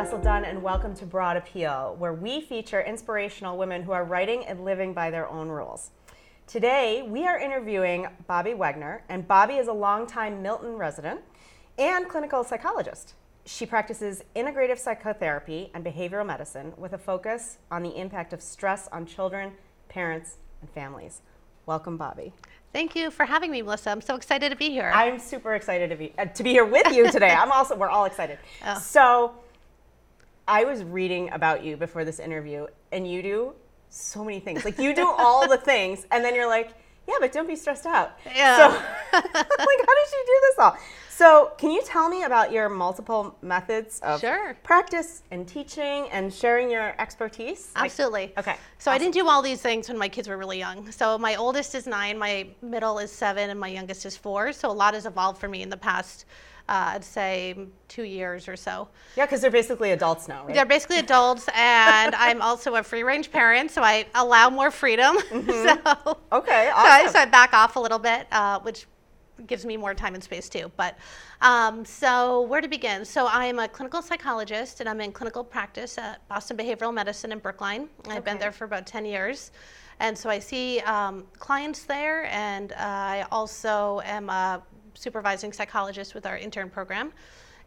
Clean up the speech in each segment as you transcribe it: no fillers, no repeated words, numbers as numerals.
Hesseldun, and welcome to Broad Appeal, where we feature inspirational women who are writing and living by their own rules. Today, we are interviewing Bobbi Wegner, and Bobbi is a longtime Milton resident and clinical psychologist. She practices integrative psychotherapy and behavioral medicine with a focus on the impact of stress on children, parents, and families. Welcome, Bobbi. Thank you for having me, Melissa. I'm so excited to be here. I'm super excited to be here with you today. We're all excited. Oh. So, I was reading about you before this interview, and you do so many things. Like, you do all the things, and then you're like, yeah, but don't be stressed out. Yeah. So, like, how did you do this all? So, can you tell me about your multiple methods of practice and teaching and sharing your expertise? Absolutely. Okay. So awesome. I didn't do all these things when my kids were really young. So my oldest is 9, my middle is 7, and my youngest is 4. So a lot has evolved for me in the past, I'd say 2 years or so. Yeah, because they're basically adults now, right? They're basically adults, and I'm also a free-range parent, so I allow more freedom. Mm-hmm. So, okay, awesome. So I back off a little bit, which gives me more time and space too. But so where to begin? So I am a clinical psychologist, and I'm in clinical practice at Boston Behavioral Medicine in Brookline. I've been there for about 10 years. And so I see clients there, and I also am a supervising psychologist with our intern program.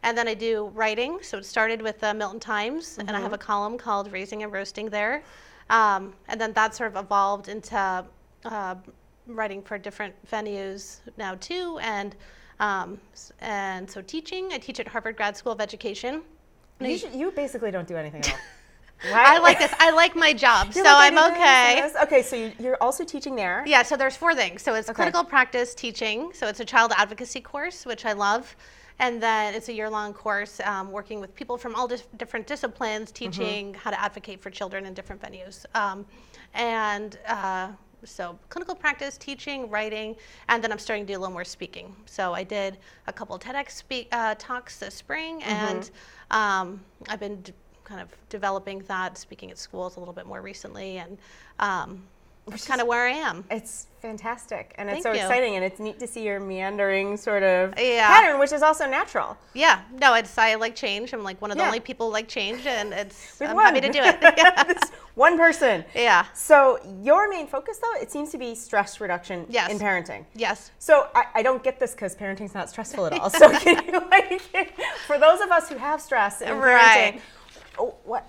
And then I do writing. So it started with the Milton Times, and I have a column called Raising and Roasting there. And then that sort of evolved into writing for different venues now too, and so teaching. I teach at Harvard Grad School of Education. You basically don't do anything at all. I like this. I like my job, so I'm okay. Okay, so you're also teaching there? Yeah, so there's 4 things. So it's clinical practice, teaching. So it's a child advocacy course, which I love. And then it's a year-long course working with people from all different disciplines, teaching how to advocate for children in different venues. So clinical practice, teaching, writing, and then I'm starting to do a little more speaking. So I did a couple TEDx talks this spring, and I've been kind of developing that, speaking at schools a little bit more recently, and that's kind of where I am. It's fantastic, and it's Thank you. Exciting, and it's neat to see your meandering sort of pattern, which is also natural. Yeah, no, I like change. I'm like one of the only people who like change, and I'm happy to do it. This one person. Yeah. So your main focus, though, it seems to be stress reduction in parenting. Yes. So I don't get this because parenting's not stressful at all. So can you, for those of us who have stress in parenting, what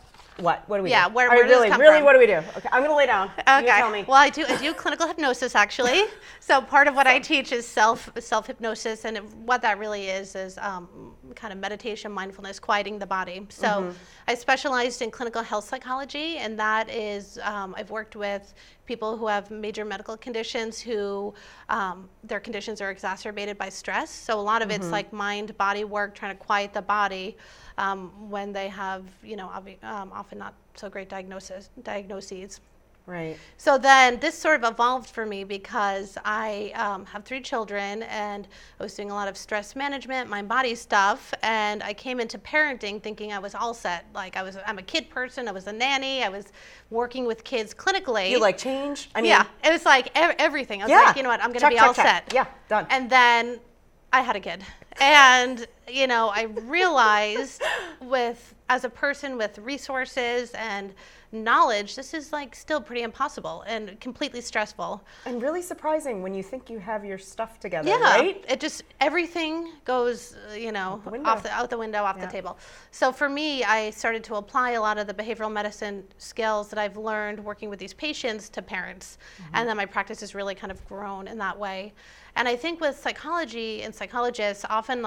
do we do? Yeah, where does it come really, from? what do we do? Okay, I'm going to lay down. Okay. You tell me. Well, I do clinical hypnosis, actually. So part of what I teach is self-hypnosis, and what that really is kind of meditation, mindfulness, quieting the body. So I specialized in clinical health psychology, and that is, I've worked with people who have major medical conditions who their conditions are exacerbated by stress. So a lot of it's like mind-body work, trying to quiet the body when they have, often not so great diagnoses. Right. So then this sort of evolved for me because I have 3 children, and I was doing a lot of stress management, mind-body stuff, and I came into parenting thinking I was all set. Like I'm a kid person, I was a nanny, I was working with kids clinically. You like change? I mean, yeah, it was like everything. I was like, you know what, I'm going to be all set. Yeah, done. And then I had a kid. And, I realized as a person with resources and knowledge, this is like still pretty impossible and completely stressful. And really surprising when you think you have your stuff together, yeah, right? It just, everything goes, out the window, off the table. So for me, I started to apply a lot of the behavioral medicine skills that I've learned working with these patients to parents. And then my practice has really kind of grown in that way. And I think with psychology and psychologists, often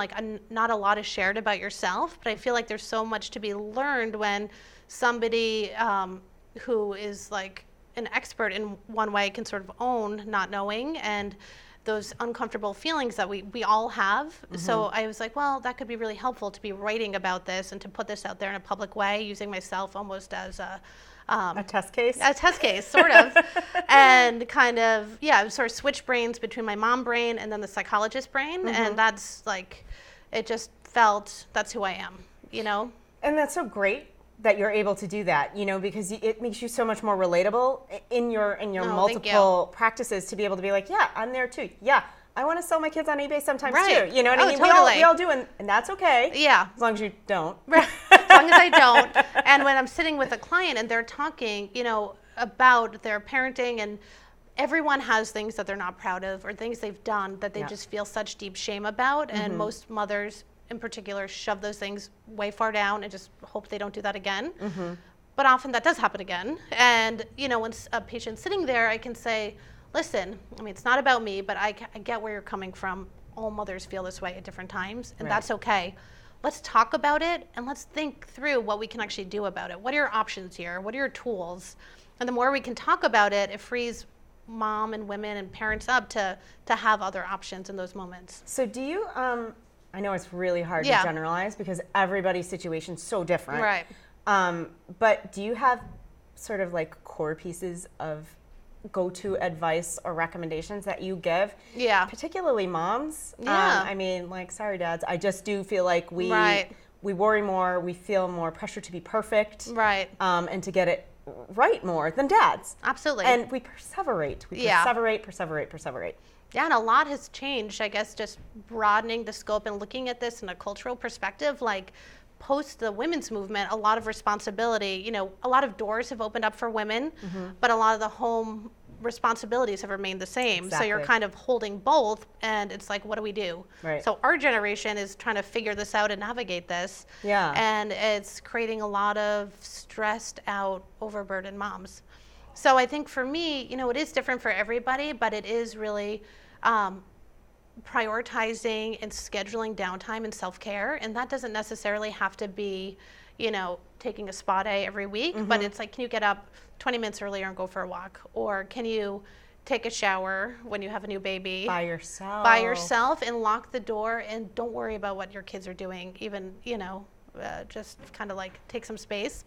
not a lot is shared about yourself, but I feel like there's so much to be learned when somebody who is like an expert in one way can sort of own not knowing and those uncomfortable feelings that we all have. So I was like, well, that could be really helpful to be writing about this and to put this out there in a public way, using myself almost as a test case? A test case, sort of. And kind of, sort of switch brains between my mom brain and then the psychologist brain. And that's like, it just felt, that's who I am, And that's so great that you're able to do that, because it makes you so much more relatable in your multiple practices to be able to be like, yeah, I'm there too. Yeah, I want to sell my kids on eBay sometimes too. You know what I mean? Totally. We all do, and that's okay. Yeah. As long as you don't. Right. So long as I don't. And when I'm sitting with a client and they're talking, about their parenting, and everyone has things that they're not proud of or things they've done that they just feel such deep shame about. And most mothers in particular shove those things way far down and just hope they don't do that again. But often that does happen again. And, when a patient's sitting there, I can say, listen, it's not about me, but I get where you're coming from. All mothers feel this way at different times, and that's okay. Let's talk about it, and let's think through what we can actually do about it. What are your options here? What are your tools? And the more we can talk about it, it frees mom and women and parents up to have other options in those moments. So do you, I know it's really hard to generalize because everybody's situation is so different. Right. But do you have sort of like core pieces of go-to advice or recommendations that you give? Yeah. Particularly moms. Yeah. Sorry dads, I just do feel like we worry more, we feel more pressure to be perfect. Right. And to get it right more than dads. Absolutely. And we perseverate. Perseverate. Yeah, and a lot has changed, I guess, just broadening the scope and looking at this in a cultural perspective, like post the women's movement, a lot of responsibility, a lot of doors have opened up for women, but a lot of the home responsibilities have remained the same. Exactly. So you're kind of holding both, and it's like, what do we do? Right. So our generation is trying to figure this out and navigate this. Yeah. And it's creating a lot of stressed out, overburdened moms. So I think for me, it is different for everybody, but it is really prioritizing and scheduling downtime and self-care. And that doesn't necessarily have to be, taking a spa day every week, but it's like, can you get up 20 minutes earlier and go for a walk? Or can you take a shower when you have a new baby? By yourself And lock the door and don't worry about what your kids are doing, even, just kind of like take some space.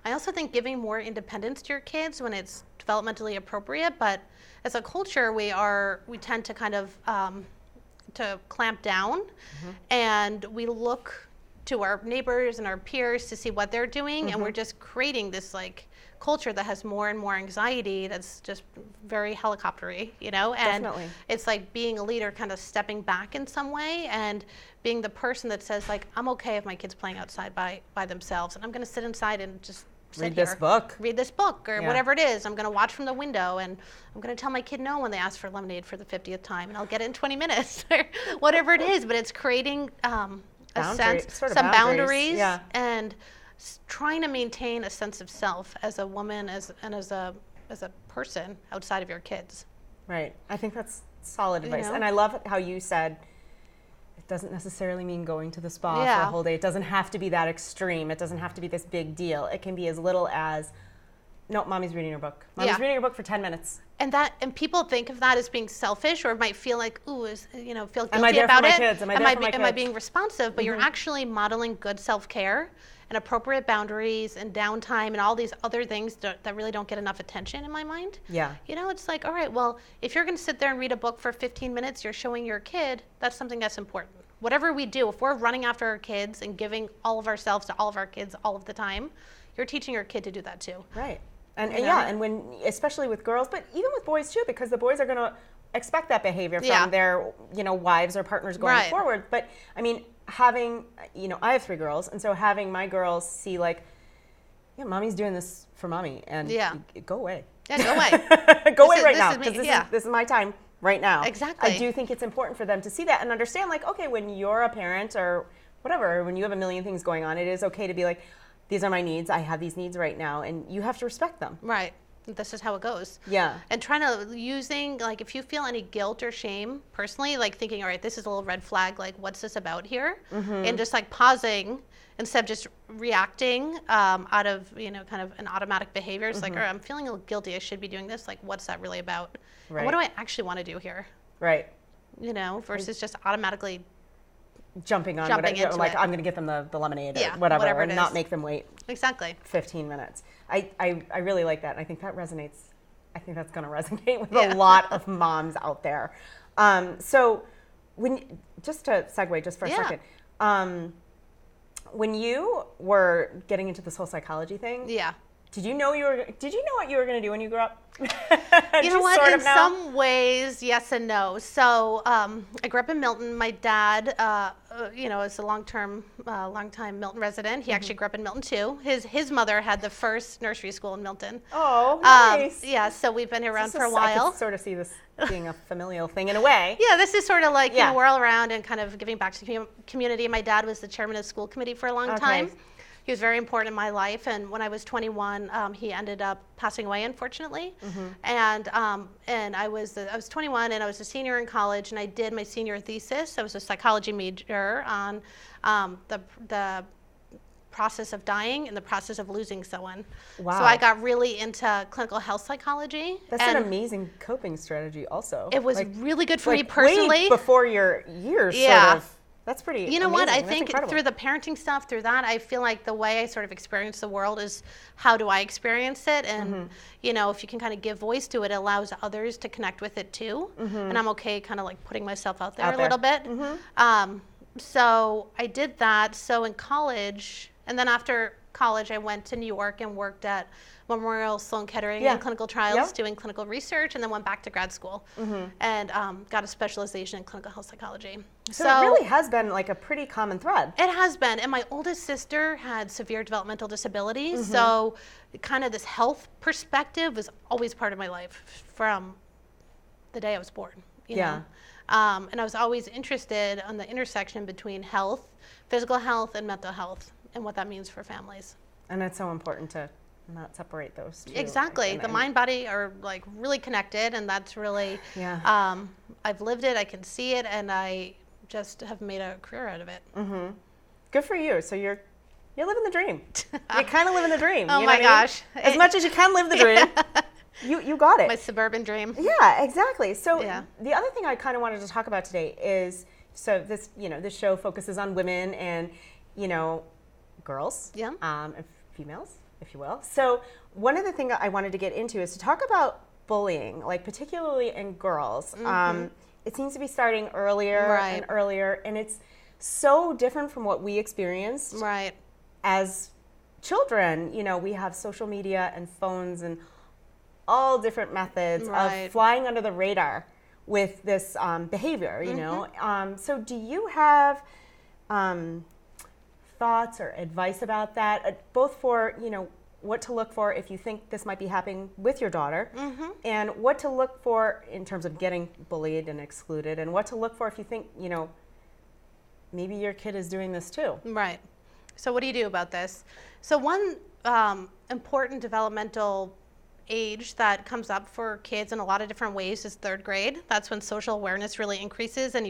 I also think giving more independence to your kids when it's developmentally appropriate, but as a culture, we tend to kind of to clamp down, and we look to our neighbors and our peers to see what they're doing, and we're just creating this like culture that has more and more anxiety that's just very helicoptery, and Definitely. It's like being a leader kind of stepping back in some way and being the person that says like, I'm okay if my kid's playing outside by themselves, and I'm going to sit inside and just read this book or whatever it is. I'm going to watch from the window, and I'm going to tell my kid no when they ask for lemonade for the 50th time, and I'll get it in 20 minutes or whatever it is. But it's creating some boundaries and trying to maintain a sense of self as a woman and as a person outside of your kids. Right. I think that's solid advice. And I love how you said it doesn't necessarily mean going to the spa for a whole day. It doesn't have to be that extreme. It doesn't have to be this big deal. It can be as little as, no, mommy's reading her book. Mommy's reading her book for 10 minutes. And people think of that as being selfish, or might feel like, feel guilty about it. Am I there for my kids? Am I being responsive? But you're actually modeling good self-care and appropriate boundaries and downtime and all these other things that really don't get enough attention in my mind. Yeah. It's like, all right, well, if you're going to sit there and read a book for 15 minutes, you're showing your kid that's something that's important. Whatever we do, if we're running after our kids and giving all of ourselves to all of our kids all of the time, you're teaching your kid to do that too. Right. And when, especially with girls, but even with boys too, because the boys are going to expect that behavior from their, wives or partners going forward. But I mean, having, I have 3 girls, and so having my girls see like, mommy's doing this for mommy, and go away. Yeah, go away. Go away right now, because this is my time right now. Exactly. I do think it's important for them to see that and understand, like, okay, when you're a parent or whatever, when you have a million things going on, it is okay to be like, these are my needs. I have these needs right now, and you have to respect them. Right. This is how it goes. Yeah. And using, like, if you feel any guilt or shame personally, like thinking, all right, this is a little red flag, like, what's this about here? And just like pausing instead of just reacting out of, kind of an automatic behavior. It's like, all right, I'm feeling a little guilty. I should be doing this. Like, what's that really about? Right. And what do I actually want to do here? Right. Versus just automatically jumping into like it. I'm going to get them the lemonade or whatever and not make them wait. Exactly. 15 minutes. I really like that. And I think that resonates. I think that's going to resonate with a lot of moms out there. So just to segue just for a second, when you were getting into this whole psychology thing, Did you know what you were going to do when you grew up? You know what? In some ways, yes and no. So I grew up in Milton. My dad, is a long-time Milton resident. He actually grew up in Milton too. His mother had the first nursery school in Milton. Oh, nice. Yeah, so we've been around for a while. I can sort of see this being a familial thing in a way. Yeah, this is sort of like we're all around and kind of giving back to the community. My dad was the chairman of the school committee for a long time. He was very important in my life, and when I was 21, he ended up passing away, unfortunately. And I was 21, and I was a senior in college, and I did my senior thesis. I was a psychology major on the process of dying and the process of losing someone. Wow. So I got really into clinical health psychology. That's an amazing coping strategy, also. It was really good for me personally. Way before your years, sort of. That's pretty You know what? I That's think incredible. through the parenting stuff, through that, I feel like the way I sort of experience the world is how do I experience it? And, if you can kind of give voice to it, it allows others to connect with it too. And I'm okay kind of like putting myself out there a little bit. So I did that. So in college, and then after college, I went to New York and worked at Memorial Sloan Kettering in clinical trials, doing clinical research, and then went back to grad school and got a specialization in clinical health psychology. So it really has been like a pretty common thread. It has been. And my oldest sister had severe developmental disabilities. So kind of this health perspective was always part of my life from the day I was born. You know? And I was always interested on the intersection between health, physical health, and mental health, and what that means for families. And it's so important to not separate those two. Exactly. The mind body are like really connected, and that's really, I've lived it, I can see it, and I just have made a career out of it. Good for you. So you're living the dream. You're kind of living the dream. Oh my gosh. As much as you can live the dream, you got it. My suburban dream. Yeah, exactly. So the other thing I kind of wanted to talk about today is, so this, this show focuses on women and, girls and females, if you will. So one of the things I wanted to get into is to talk about bullying, like particularly in girls. It seems to be starting earlier and earlier, and it's so different from what we experienced as children. We have social media and phones and all different methods of flying under the radar with this behavior, So do you have thoughts or advice about that, both for, what to look for if you think this might be happening with your daughter, and what to look for in terms of getting bullied and excluded, and what to look for if you think, maybe your kid is doing this too? Right. So what do you do about this? So one important developmental age that comes up for kids in a lot of different ways is 3rd grade. That's when social awareness really increases, and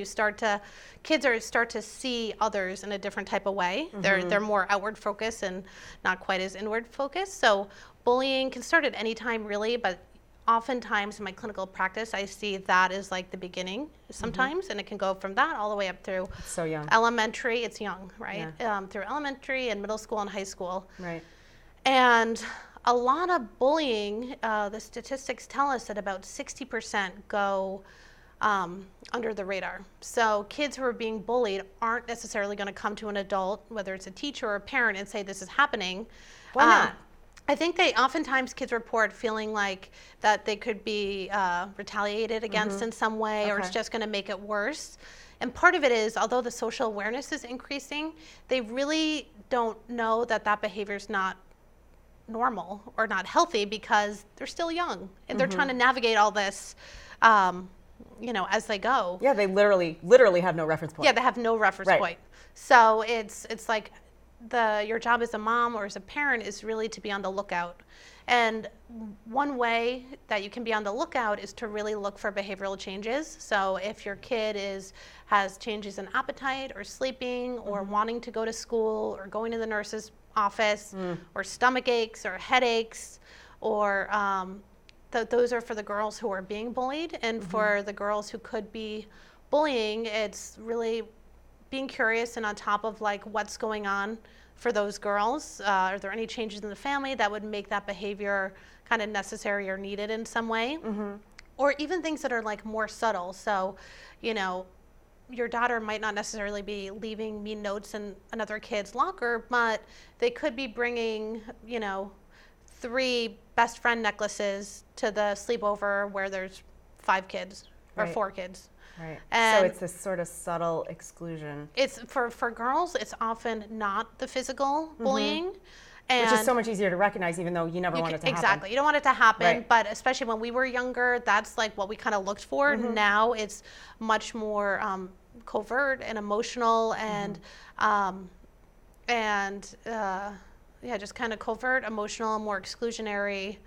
kids start to see others in a different type of way. They're more outward focused and not quite as inward focused. So bullying can start at any time really, but oftentimes in my clinical practice I see that as like the beginning sometimes, and it can go from that all the way up through so young. Elementary. It's young, right? Through elementary and middle school and high school. Right. And a lot of bullying, the statistics tell us that about 60% go under the radar. So kids who are being bullied aren't necessarily going to come to an adult, whether it's a teacher or a parent, and say this is happening. Why not? I think oftentimes kids report feeling like that they could be retaliated against in some way, or it's just going to make it worse. And part of it is, although the social awareness is increasing, they really don't know that behavior is not normal or not healthy because they're still young and they're trying to navigate all this, as they go. Yeah, they literally have no reference point. Yeah, they have no reference point. So it's like your job as a mom or as a parent is really to be on the lookout. And one way that you can be on the lookout is to really look for behavioral changes. So if your kid has changes in appetite or sleeping or wanting to go to school or going to the nurse's office or stomach aches or headaches, or those are for the girls who are being bullied. And for the girls who could be bullying, it's really being curious and on top of like what's going on for those girls. Are there any changes in the family that would make that behavior kind of necessary or needed in some way? Or even things that are like more subtle. So, your daughter might not necessarily be leaving mean notes in another kid's locker, but they could be bringing, 3 best friend necklaces to the sleepover where there's 5 kids or 4 kids. Right. And so it's this sort of subtle exclusion. It's for girls, it's often not the physical bullying. And which is so much easier to recognize, even though you never want it to happen. Exactly. You don't want it to happen, Right. but especially when we were younger, that's like what we kind of looked for. Now it's much more covert and emotional and just kind of covert, emotional, more exclusionary,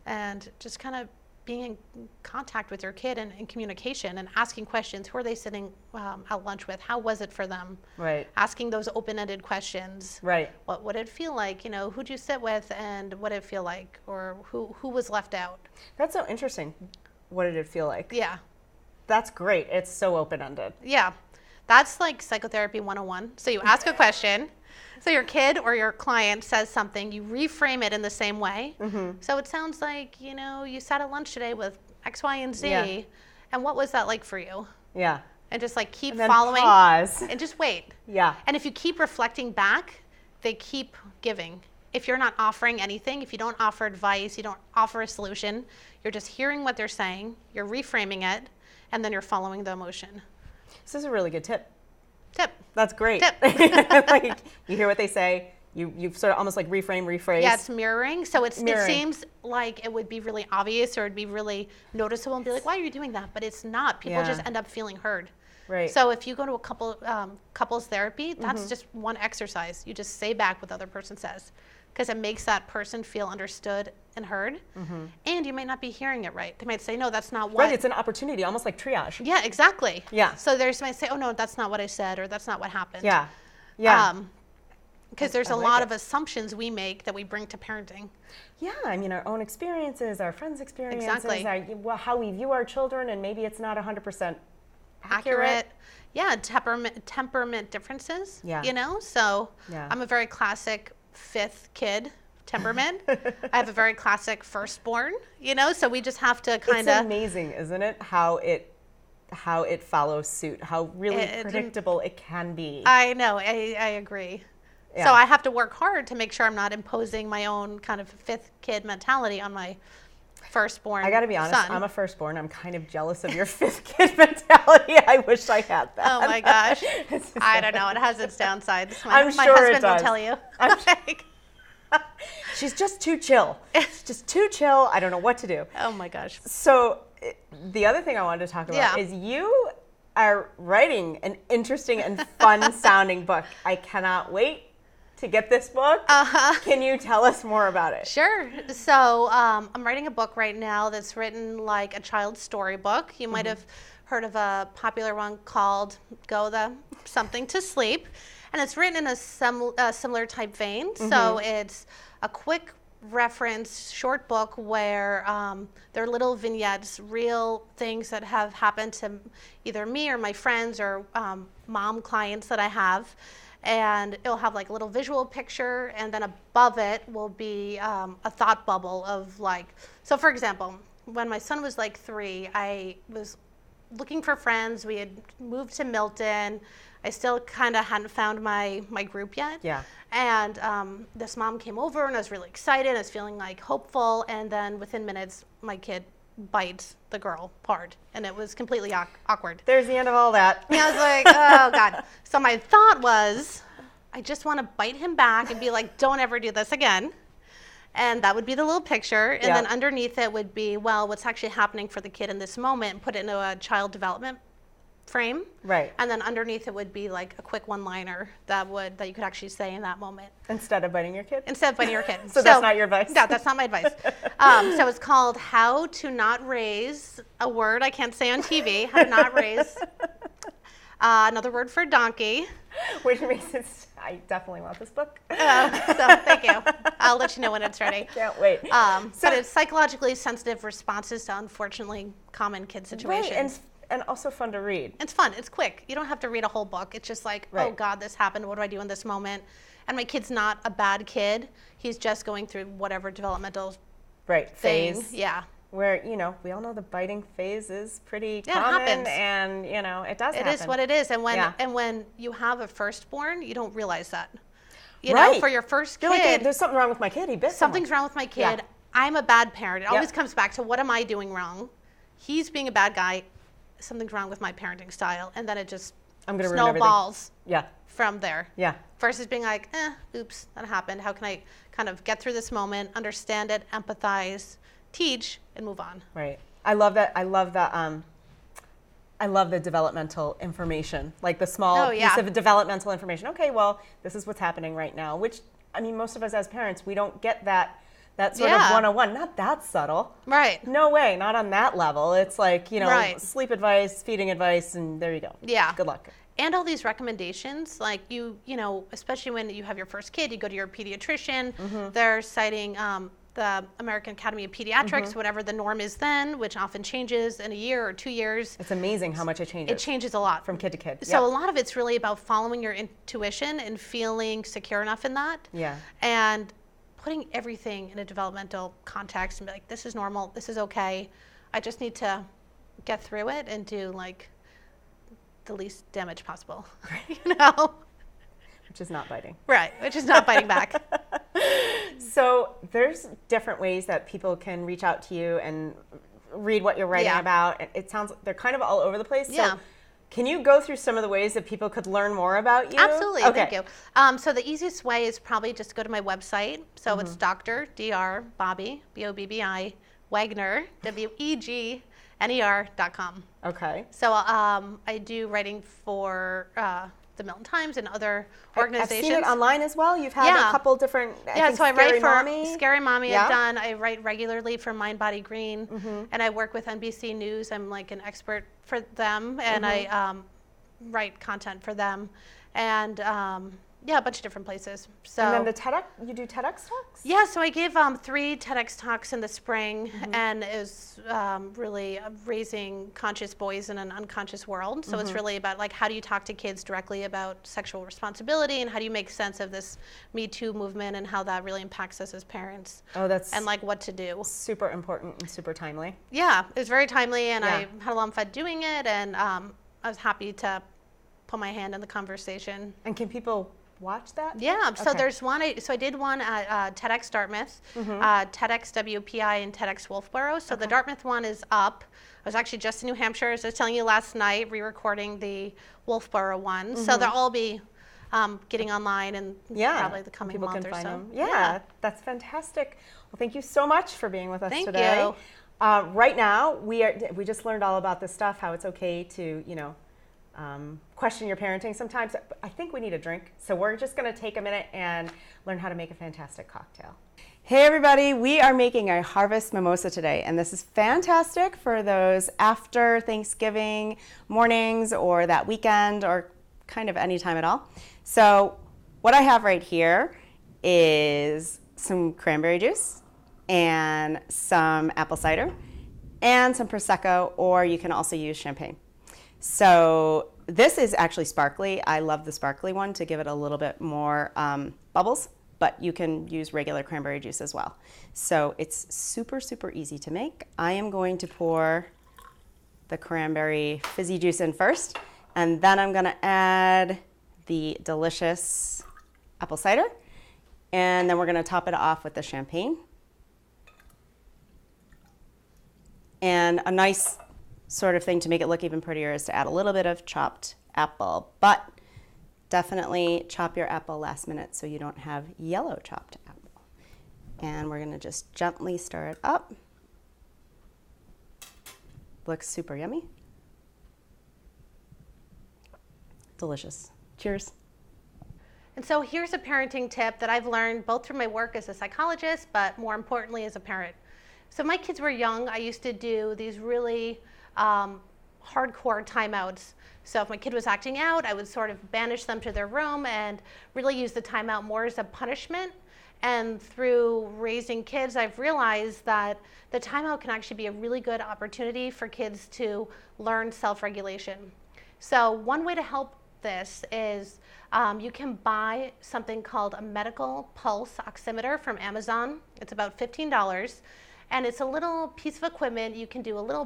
and just kind of being in contact with your kid and in communication and asking questions. Who are they sitting at lunch with? How was it for them? Right. Asking those open-ended questions. Right. What did it feel like? You know, who'd you sit with and what did it feel like? Or who was left out? That's so interesting. What did it feel like? Yeah. That's great. It's so open-ended. Yeah. That's like psychotherapy 101. So you ask a question. So your kid or your client says something, you reframe it in the same way. So it sounds like, you know, you sat at lunch today with X, Y, and Z. Yeah. And what was that like for you? Yeah. And just like keep And then following. pause. And just wait. Yeah. And if you keep reflecting back, they keep giving. If you're not offering anything, if you don't offer advice, you don't offer a solution, you're just hearing what they're saying, you're reframing it, and then you're following the emotion. This is a really good tip. Tip. That's great. Tip. Like, you hear what they say, you sort of almost like reframe, rephrase. Yeah, it's mirroring. So it Mirroring. seems like it would be really obvious or it'd be really noticeable and be like, why are you doing that? But it's not. People Yeah. just end up feeling heard. Right. So if you go to a couples therapy, that's just one exercise. You just say back what the other person says because it makes that person feel understood and heard. And you might not be hearing it right. They might say, no, that's not what. Right, it's an opportunity, almost like triage. Yeah, exactly. Yeah. So there's might say, oh, no, that's not what I said or that's not what happened. Yeah. Yeah. Because there's I a like lot it. of assumptions we make that we bring to parenting. Yeah, I mean, our own experiences, our friends' experiences, Exactly. how we view our children, and maybe it's not 100% Accurate. Yeah, temperament differences. Yeah. You know, so Yeah. I'm a very classic 5th kid temperament. I have a very classic firstborn, you know, so we just have to kind It's of. amazing, isn't it? How it follows suit, how really predictable it can be. I know, I agree. Yeah. So I have to work hard to make sure I'm not imposing my own kind of 5th kid mentality on my firstborn. I got to be honest, son. I'm a firstborn. I'm kind of jealous of your 5th kid mentality. I wish I had that. Oh my gosh. I don't know. It has its downsides. My I'm sure it husband does. will tell you. She's just too chill. She's just too chill. I don't know what to do. Oh my gosh. So the other thing I wanted to talk about Yeah. is you are writing an interesting and fun sounding book. I cannot wait to get this book. Can you tell us more about it? Sure. So I'm writing a book right now that's written like a child's storybook. You might have heard of a popular one called Go the Something to Sleep. And it's written in a similar type vein. So it's a quick reference short book where there are little vignettes, real things that have happened to either me or my friends or mom clients that I have. And it'll have like a little visual picture, and then above it will be a thought bubble of like, so for example, when my son was like 3, I was looking for friends. We had moved to Milton. I still kind of hadn't found my group yet. Yeah. And this mom came over, and I was really excited. I was feeling like hopeful, and then within minutes, my kid bites the girl hard, and it was completely awkward. There's the end of all that. And I was like, oh God. So my thought was, I just want to bite him back and be like, don't ever do this again. And that would be the little picture. And Yeah. then underneath it would be, well, what's actually happening for the kid in this moment, and put it into a child development frame. Right. And then underneath it would be like a quick one-liner that you could actually say in that moment. Instead of biting your kid? Instead of biting your kid. So that's not your advice? No, that's not my advice. So it's called How to Not Raise a Word I Can't Say on TV. How to Not Raise another word for donkey. Which makes it, I definitely want this book. So thank you. I'll let you know when it's ready. Can't wait. But it's psychologically sensitive responses to unfortunately common kid situations. Right, and also fun to read. It's fun. It's quick. You don't have to read a whole book. It's just like, Right. oh God, this happened. What do I do in this moment? And my kid's not a bad kid. He's just going through whatever developmental Right, thing. phase. Yeah. Where, we all know the biting phase is pretty Yeah, it common, happens. and, it does It happen. is what it is. And Yeah. when you have a firstborn, you don't realize that. You know, for your first kid. You're like, there's something wrong with my kid. He bit Something's wrong with my kid. Yeah. I'm a bad parent. It always comes back to, what am I doing wrong? He's being a bad guy. Something's wrong with my parenting style. And then it just snowballs from there. Yeah. Versus being like, oops, that happened. How can I kind of get through this moment, understand it, empathize, teach, and move on? Right. I love that. I love the developmental information, like the small piece of developmental information. Okay, well, this is what's happening right now, which, I mean, most of us as parents, we don't get that sort of 101, not that subtle. Right. No way, not on that level. It's like, you know, sleep advice, feeding advice, and there you go. Yeah. Good luck. And all these recommendations, like you know, especially when you have your first kid, you go to your pediatrician, they're citing the American Academy of Pediatrics, whatever the norm is then, which often changes in a year or 2 years. It's amazing how much it changes. It changes a lot. From kid to kid. So a lot of it's really about following your intuition and feeling secure enough in that. Yeah. And putting everything in a developmental context and be like, this is normal, this is okay. I just need to get through it and do like the least damage possible, you know? Which is not biting. Right, which is not biting back. So there's different ways that people can reach out to you and read what you're writing about. It sounds like they're kind of all over the place. So can you go through some of the ways that people could learn more about you? Absolutely, thank you. So the easiest way is probably just to go to my website. So it's Dr. Bobbi, B-O-B-B-I, Wegner, WEGNER.com. Okay. So I do writing for the Milton Times and other organizations. I've seen it online as well. You've had a couple different, so I write for Mommy. Scary Mommy. I write regularly for Mind, Body, Green, and I work with NBC News. I'm like an expert for them, and I write content for them, and a bunch of different places. So and then the TEDx, you do TEDx talks? Yeah, so I gave 3 TEDx talks in the spring, and it was really raising conscious boys in an unconscious world. So it's really about like, how do you talk to kids directly about sexual responsibility, and how do you make sense of this Me Too movement and how that really impacts us as parents. Oh, that's and like what to do. Super important and super timely. Yeah, it was very timely, and I had a lot of fun doing it, and I was happy to put my hand in the conversation. And can people watch that? Yeah, so there's one, so I did one at TEDx Dartmouth, TEDx WPI, and TEDx Wolfboro. So the Dartmouth one is up. I was actually just in New Hampshire, as I was telling you last night, re-recording the Wolfboro one. So they'll all be getting online in probably the coming month or so. Them. Yeah, that's fantastic. Well, thank you so much for being with us today. Thank you. Right now, we just learned all about this stuff, how it's okay to, you know, question your parenting sometimes. I think we need a drink, so we're just going to take a minute and learn how to make a fantastic cocktail. Hey everybody, we are making a harvest mimosa today, and this is fantastic for those after Thanksgiving mornings or that weekend or kind of any time at all. So what I have right here is some cranberry juice and some apple cider and some Prosecco, or you can also use champagne. So this is actually sparkly. I love the sparkly one to give it a little bit more bubbles, but you can use regular cranberry juice as well. So it's super, super easy to make. I am going to pour the cranberry fizzy juice in first, and then I'm gonna add the delicious apple cider, and then we're gonna top it off with the champagne. And a nice sort of thing to make it look even prettier is to add a little bit of chopped apple, but definitely chop your apple last minute so you don't have yellow chopped apple. And we're gonna just gently stir it up. Looks super yummy. Delicious. Cheers. And so here's a parenting tip that I've learned both through my work as a psychologist, but more importantly as a parent. So my kids were young. I used to do these really hardcore timeouts. So if my kid was acting out, I would sort of banish them to their room and really use the timeout more as a punishment. And through raising kids, I've realized that the timeout can actually be a really good opportunity for kids to learn self-regulation. So one way to help this is you can buy something called a medical pulse oximeter from Amazon. It's about $15. And it's a little piece of equipment. You can do a little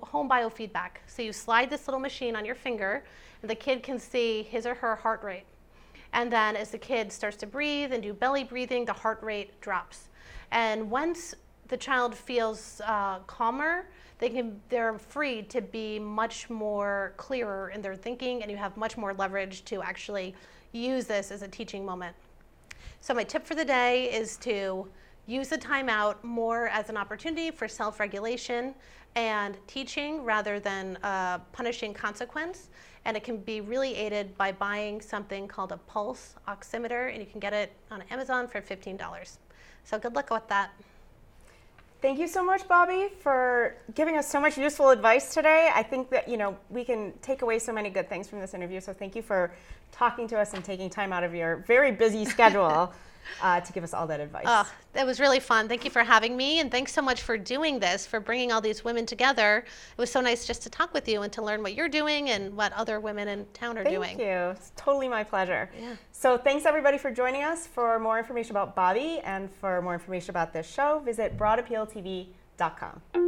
home biofeedback. So you slide this little machine on your finger, and the kid can see his or her heart rate. And then as the kid starts to breathe and do belly breathing, the heart rate drops. And once the child feels calmer, they're free to be much more clearer in their thinking, and you have much more leverage to actually use this as a teaching moment. So my tip for the day is to use the timeout more as an opportunity for self-regulation and teaching rather than punishing consequence. And it can be really aided by buying something called a pulse oximeter, and you can get it on Amazon for $15. So good luck with that. Thank you so much, Bobbi, for giving us so much useful advice today. I think that, we can take away so many good things from this interview. So thank you for talking to us and taking time out of your very busy schedule to give us all that advice. Oh, that was really fun. Thank you for having me, and thanks so much for doing this, for bringing all these women together. It was so nice just to talk with you and to learn what you're doing and what other women in town are doing. Thank you. It's totally my pleasure. Yeah. So thanks everybody for joining us. For more information about Bobbi and for more information about this show, visit broadappealtv.com.